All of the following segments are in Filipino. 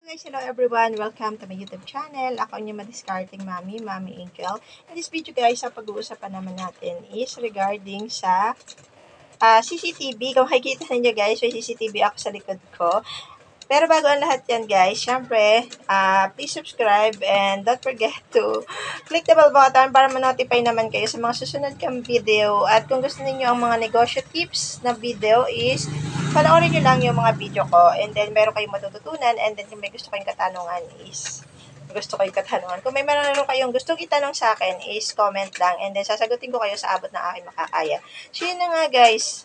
Guys, hello everyone! Welcome to my YouTube channel. Ako yung madiscarding Mami Angel. In this video guys, ang pag-uusapan naman natin is regarding sa CCTV. Kung makikita ninyo guys, may CCTV ako sa likod ko. Pero bago ang lahat yan guys, syempre, please subscribe and don't forget to click the bell button para ma-notify naman kayo sa mga susunod kang video. At kung gusto niyo ang mga negosyo tips na video is, panoorin nyo lang yung mga video ko and then meron kayong matututunan and then kung may gusto kayong katanungan is, kung may meron kayong gustong itanong sa akin is comment lang and then sasagutin ko kayo sa abot ng aking makakaya. So yun na nga guys.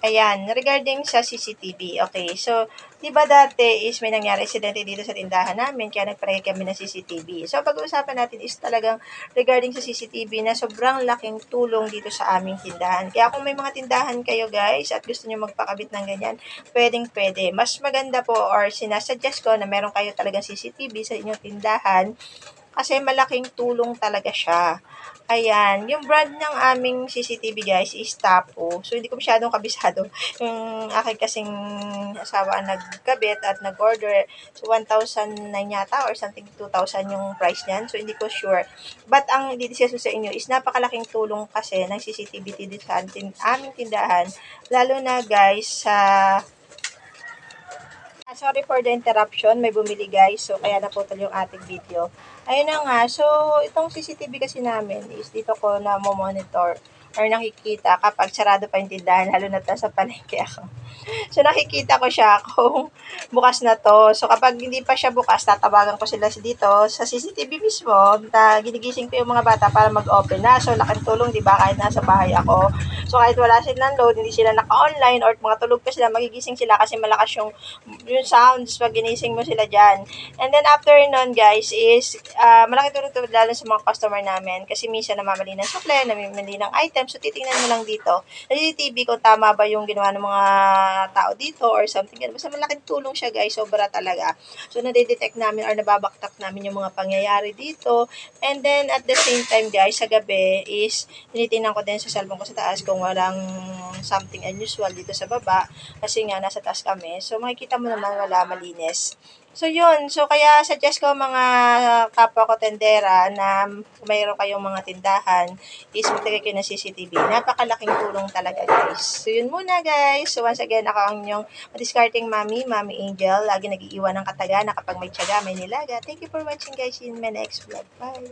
Ayan, regarding sa CCTV. Okay, so, di ba dati is may nangyari insidente dito sa tindahan namin, kaya nagparay kami ng CCTV. So, pag-uusapan natin is talagang regarding sa CCTV na sobrang laking tulong dito sa aming tindahan. Kaya kung may mga tindahan kayo guys at gusto nyo magpakabit ng ganyan, pwedeng-pwede. Mas maganda po or sinasuggest ko na meron kayo talagang CCTV sa inyong tindahan kasi malaking tulong talaga siya. Ayan, yung brand ng aming CCTV guys is Tapo. So, hindi ko masyadong kabisado. Yung aking kasing asawa ang nagkabit at nag-order. So, 1,009 yata or something 2,000 yung price niyan. So, hindi ko sure. But, ang i-discuss ko sa inyo is napakalaking tulong kasi ng CCTV dito sa aming tindahan. Lalo na guys sa... sorry for the interruption. May bumili guys. So, kaya naputol yung ating video. Ayun na nga. So, itong CCTV kasi namin is dito ko na monitor or nakikita kapag sarado pa yung tindahan, lalo na sa palengke ako. So, nakikita ko siya kung bukas na to. So, kapag hindi pa siya bukas, tatawagan ko sila dito sa CCTV mismo na ginigising ko yung mga bata para mag-open na. So, laking tulong, di ba, kahit nasa bahay ako. So, kahit wala silang load, hindi sila naka-online or mga tulog pa sila, magigising sila kasi malakas yung sounds pag ginising mo sila dyan. And then, after nun, guys, is malaki tulong to lalo sa mga customer namin kasi minsan namamali ng supply, namamali ng item. So, titingnan mo lang dito sa CCTV kung tama ba yung ginawa ng mga tao dito or something. Basta malaking tulong siya guys, sobra talaga. So, nadidetect namin or nababaktak namin yung mga pangyayari dito. And then, at the same time guys, sa gabi is, tinitingnan ko din sa cellphone ko sa taas kung walang something unusual dito sa baba. Kasi nga, nasa taas kami. So, makikita mo naman wala, malinis. So, yun. So, kaya suggest ko mga kapwa ko tendera na mayroon kayong mga tindahan is magtagay kayo ng CCTV. Napakalaking tulong talaga, guys. So, yun muna, guys. So, once again, ako ang inyong discarding Mami Angel. Lagi nag-iiwan ng kataga na kapag may tiyaga, may nilaga. Thank you for watching, guys. In my next vlog. Bye!